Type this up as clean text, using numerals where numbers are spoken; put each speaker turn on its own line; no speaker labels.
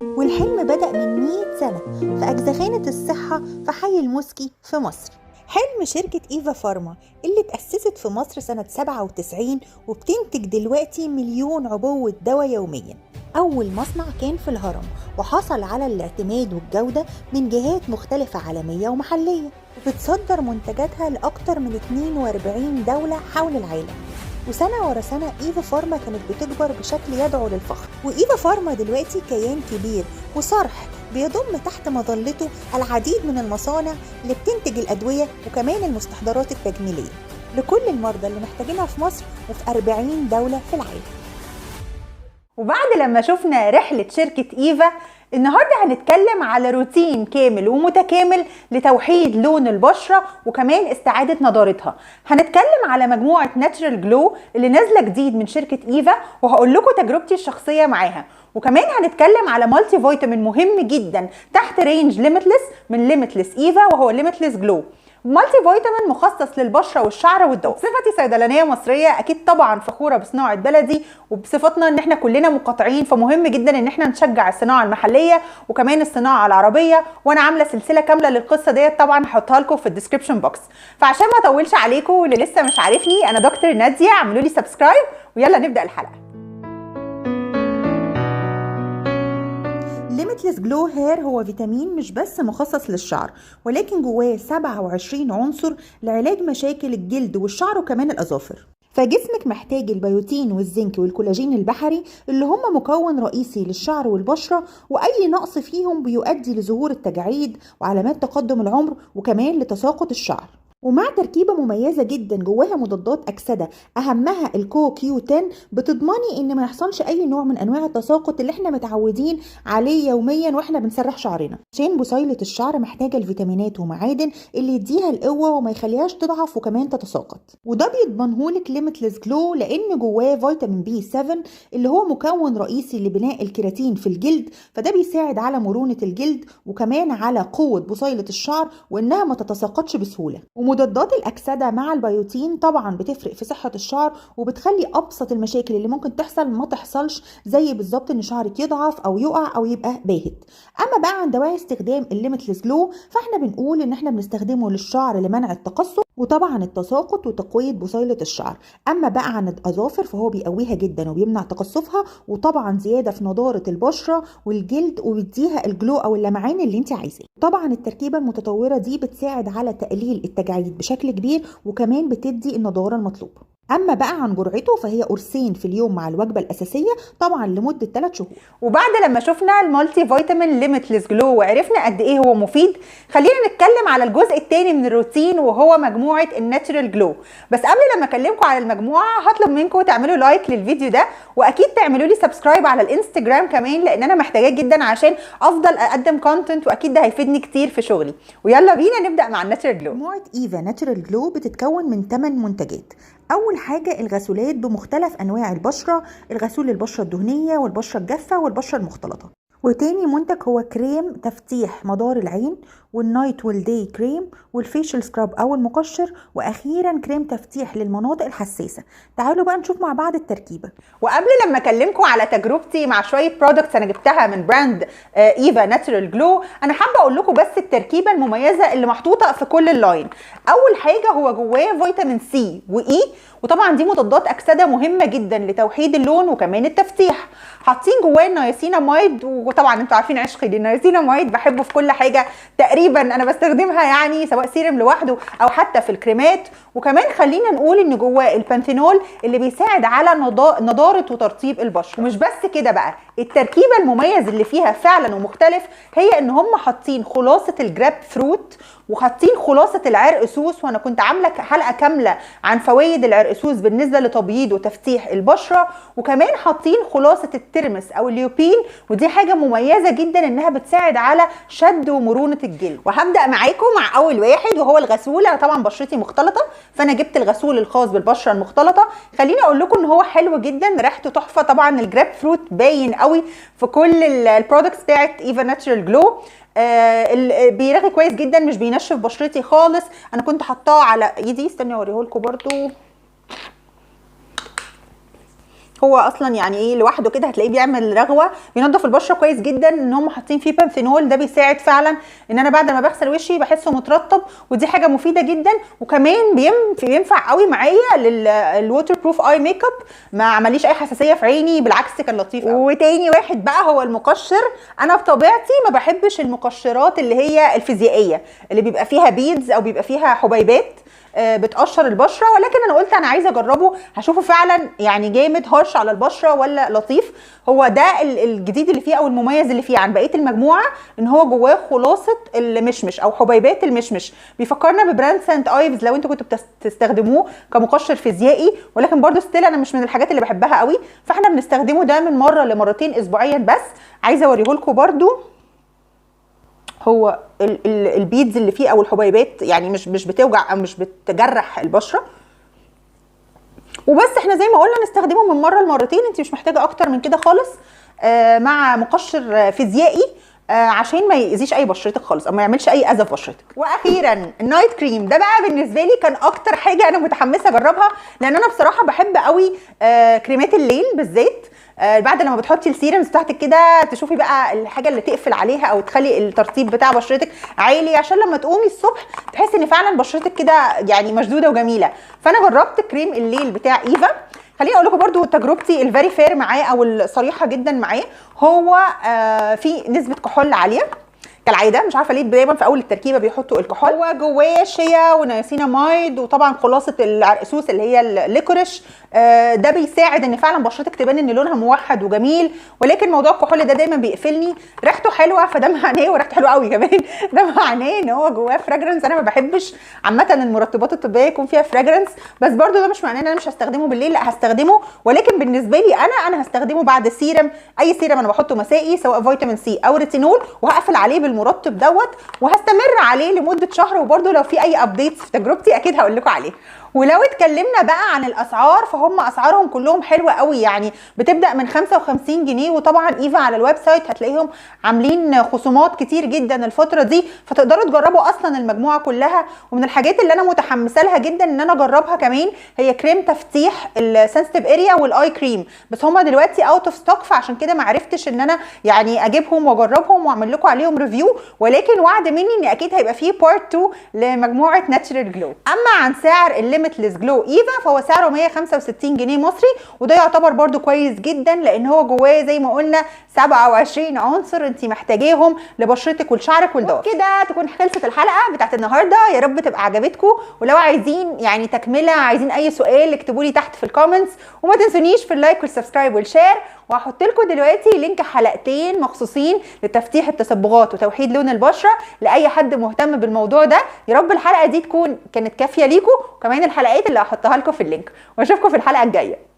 والحلم بدأ من 100 سنة في أجزخانة الصحة في حي الموسكي في مصر. حلم شركة إيفا فارما اللي اتأسست في مصر سنة 97 وبتنتج دلوقتي مليون عبوة دواء يوميا. أول مصنع كان في الهرم وحصل على الاعتماد والجودة من جهات مختلفة عالمية ومحلية، وبتصدر منتجاتها لأكتر من 42 دولة حول العالم. وسنة ورا سنة إيفا فارما كانت بتكبر بشكل يدعو للفخر، وإيفا فارما دلوقتي كيان كبير وصرح بيضم تحت مظلته العديد من المصانع اللي بتنتج الأدوية وكمان المستحضرات التجميلية لكل المرضى اللي محتاجينها في مصر وفي 40 دولة في العالم.
وبعد لما شفنا رحلة شركة إيفا، النهاردة هنتكلم على روتين كامل ومتكامل لتوحيد لون البشرة وكمان استعادة نضارتها. هنتكلم على مجموعة ناتشرال جلو اللي نازلة جديد من شركة إيفا، وهقول لكم تجربتي الشخصية معاها. وكمان هنتكلم على مالتي فيتامين مهم جدا تحت رينج ليميتلس من ليميتلس إيفا، وهو ليميتلس جلو. مالتي فيتامين مخصص للبشره والشعر والضوء. بصفتي صيدلانيه مصريه اكيد طبعا فخوره بصناعه بلدي، وبصفتنا ان احنا كلنا مقاطعين فمهم جدا ان احنا نشجع الصناعه المحليه وكمان الصناعه العربيه. وانا عامله سلسله كامله للقصه ديت، طبعا هحطها لكم في الديسكربشن بوكس. فعشان ما اطولش عليكم واللي لسه مش عارفني، انا دكتور ناديه، اعملوا لي سبسكرايب ويلا نبدا الحلقه.
ليميتلس جلو هير هو فيتامين مش بس مخصص للشعر، ولكن جواه 27 عنصر لعلاج مشاكل الجلد والشعر وكمان الأظافر. فجسمك محتاج البيوتين والزنك والكولاجين البحري اللي هم مكون رئيسي للشعر والبشرة، وأي نقص فيهم بيؤدي لظهور التجاعيد وعلامات تقدم العمر وكمان لتساقط الشعر. ومع تركيبة مميزة جدا جواها مضادات أكسدة أهمها الكو كيو 10 بتضمني إن ما يحصلش أي نوع من أنواع التساقط اللي احنا متعودين عليه يوميا واحنا بنسرح شعرنا، عشان بصيلة الشعر محتاجة الفيتامينات ومعادن اللي يديها القوة وما يخليهاش تضعف وكمان تتساقط. وده بيضمنهولك ليميتلس جلو لأن جواه فيتامين بي 7 اللي هو مكون رئيسي لبناء الكيراتين في الجلد، فده بيساعد على مرونة الجلد وكمان على قوة بصيلة الشعر وإنها ما تتساقطش بسهولة. ومضادات الأكسدة مع البيوتين طبعا بتفرق في صحة الشعر وبتخلي أبسط المشاكل اللي ممكن تحصل ما تحصلش، زي بالظبط إن شعرك يضعف أو يقع أو يبقى باهت. أما بقى عن دواعي استخدام الليميتلس جلو، فاحنا بنقول إن احنا بنستخدمه للشعر لمنع التقصف وطبعا التساقط وتقوية بصيلة الشعر. أما بقى عن الأظافر فهو بيقويها جدا وبيمنع تقصفها، وطبعا زيادة في نضارة البشرة والجلد وبيديها الجلو أو اللمعان اللي انت عايزاه. طبعا التركيبة المتطورة دي بتساعد على تقليل التجاعيد بشكل كبير وكمان بتدي النضارة المطلوبة. أما بقى عن جرعته فهي قرصين في اليوم مع الوجبة الأساسية طبعا لمدة 3 شهور.
وبعد لما شفنا المالتي فيتامين ليميتلس جلو وعرفنا قد ايه هو مفيد، خلينا نتكلم على الجزء الثاني من الروتين وهو مجموعة الناتشرال جلو. بس قبل لما اكلمكم على المجموعة هطلب منكم تعملوا لايك للفيديو ده، واكيد تعملوا لي سبسكرايب على الانستجرام كمان، لان انا محتاجاه جدا عشان افضل اقدم كونتنت، واكيد ده هيفيدني كتير في شغلي. ويلا بينا نبدأ مع الناتشرال جلو.
مجموعة إيفا ناتشرال جلو بتتكون من 8 منتجات. أول حاجة الغسولات بمختلف أنواع البشرة، الغسول البشرة الدهنية والبشرة الجافة والبشرة المختلطة. وتاني منتج هو كريم تفتيح مدار العين والنايت والداي كريم والفيشل سكراب أو المقشر، وأخيرا كريم تفتيح للمناطق الحساسة. تعالوا بقى نشوف مع بعض التركيبة.
وقبل لما اكلمكم على تجربتي مع شويه برودكتس انا جبتها من براند ايفا ناتشرال جلو، انا حابه اقول لكم بس التركيبه المميزه اللي محطوطه في كل اللاين. اول حاجه هو جواه فيتامين سي واي، وطبعا دي مضادات اكسده مهمه جدا لتوحيد اللون وكمان التفتيح. حاطين جواه النياسيناميد، وطبعا انتوا عارفين عشقي للنياسيناميد، بحبه في كل حاجه تقريبا انا بستخدمها، يعني سواء سيرم لوحده او حتى في الكريمات. وكمان خلينا نقول ان جواه البانثينول اللي بيساعد على نضاره وترطيب البشره. ومش بس كده بقى، التركيبه المميز اللي فيها فعلا ومختلف هي ان هم حاطين خلاصه الجراب فروت وحاطين خلاصه العرقسوس، وانا كنت عامله حلقه كامله عن فوائد العرقسوس بالنسبه لتبييض وتفتيح البشره. وكمان حاطين خلاصه الترمس او اليوبين، ودي حاجه مميزه جدا انها بتساعد على شد ومرونه الجلد. وهبدا معاكم مع اول واحد وهو الغسول. انا طبعا بشرتي مختلطه فانا جبت الغسول الخاص بالبشره المختلطه. خليني اقول لكم ان هو حلو جدا، ريحته تحفه. طبعا الجراب فروت باين قوي في كل البرودكتس بتاعت ايفا ناتشرال جلو. بيرغي كويس جدا، مش بينشف بشرتي خالص. انا كنت حطاه على ايدي، استني اوريه لكم برده. هو اصلا يعني ايه لوحده كده هتلاقيه بيعمل رغوه، بينضف البشره كويس جدا، ان هم حاطين فيه بانثينول، ده بيساعد فعلا ان انا بعد ما بغسل وشي بحسه مترطب، ودي حاجه مفيده جدا. وكمان بينفع قوي معايا للووتر بروف اي ميك اب، ما عمليش اي حساسيه في عيني، بالعكس كان لطيف قوي. وتاني واحد بقى هو المقشر. انا بطبيعتي ما بحبش المقشرات اللي هي الفيزيائيه اللي بيبقى فيها بيدز او بيبقى فيها حبيبات بتقشر البشره، ولكن انا قلت انا عايزه اجربه، هشوفه فعلا يعني جامد هارش على البشره ولا لطيف. هو ده الجديد اللي فيه او المميز اللي فيه عن بقيه المجموعه، ان هو جواه خلاصه المشمش او حبيبات المشمش. بيفكرنا ببراند سانت ايفز لو انتوا كنتوا بتستخدموه كمقشر فيزيائي، ولكن برده ستيل انا مش من الحاجات اللي بحبها قوي، فاحنا بنستخدمه ده من مره لمرتين اسبوعيا بس. عايزه اوريه لكم برده، هو البيدز اللي فيه او الحبيبات يعني مش بتوجع او مش بتجرح البشره. وبس احنا زي ما قلنا نستخدمه من مره لمرتين، انت مش محتاجه اكتر من كده خالص مع مقشر فيزيائي عشان ما يأذيش اي بشرتك خالص او ما يعملش اي اذى في بشرتك. واخيرا النايت كريم ده بقى بالنسبه لي كان اكتر حاجه انا متحمسه اجربها، لان انا بصراحه بحب قوي كريمات الليل بالذات. بعد لما بتحطي السيرمز بتاعتك كده تشوفي بقى الحاجه اللي تقفل عليها او تخلي الترطيب بتاع بشرتك عالي، عشان لما تقومي الصبح تحسي ان فعلا بشرتك كده يعني مشدوده وجميله. فانا جربت كريم الليل بتاع ايفا. خليني اقول لكم برده تجربتي الفيري فير معاه او الصريحه جدا معاه. هو في نسبه كحول عاليه كالعاده، مش عارفه ليه دايما في اول التركيبه بيحطوا الكحول. هو جواه شيا ونياسيناميد وطبعا خلاصه العرقسوس اللي هي الليكوريش. ده بيساعد ان فعلا بشرتك تبان ان لونها موحد وجميل، ولكن موضوع الكحول ده دايما بيقفلني. ريحته حلوه فده معناه، وريحته حلوه قوي كمان ده معناه ان هو جواه فراجرنس. انا ما بحبش عامه المرطبات الطبيه يكون فيها فراجرنس، بس برده ده مش معناه ان انا مش هستخدمه بالليل، لا هستخدمه، ولكن بالنسبه لي انا هستخدمه بعد سيرم. اي سيرم انا بحطه مسائي سواء فيتامين سي او ريتينول، وهقفل عليه بالمرطب دوت، وهستمر عليه لمده شهر. وبرده لو في اي ابديتس في تجربتي اكيد هقول لكم عليه. ولو اتكلمنا بقى عن الاسعار فهم اسعارهم كلهم حلوه قوي، يعني بتبدا من 55 جنيه. وطبعا ايفا على الويب سايت هتلاقيهم عاملين خصومات كتير جدا الفتره دي، فتقدروا تجربوا اصلا المجموعه كلها. ومن الحاجات اللي انا متحمسه لها جدا ان انا اجربها كمان هي كريم تفتيح السنسيتيف اريا والاي كريم، بس هم دلوقتي اوت اوف ستوك، فعشان كده ما عرفتش ان انا يعني اجيبهم واجربهم واعمل لكم عليهم ريفيو، ولكن وعد مني ان اكيد هيبقى فيه بارت 2 لمجموعه ناتشرال جلو. اما عن سعر الليميتلس جلو ايفا فهو سعره 165 جنيه مصري، وده يعتبر برده كويس جدا لان هو جواه زي ما قلنا 27 عنصر انت محتاجاهم لبشرتك ولشعرك ولضوافرك. كده تكون خلصت الحلقه بتاعت النهارده، يا رب تبقى عجبتكم. ولو عايزين يعني تكمله، عايزين اي سؤال اكتبوا لي تحت في الكومنتس، وما تنسونيش في اللايك والسبسكرايب والشير. وهحط لكم دلوقتي لينك حلقتين مخصوصين لتفتيح التصبغات وتوحيد لون البشره لاي حد مهتم بالموضوع ده. يا رب الحلقه دي تكون كانت كافيه ليكم، وكمان الحلقات اللي هحطها لكم في اللينك، واشوفكم في الحلقه الجايه.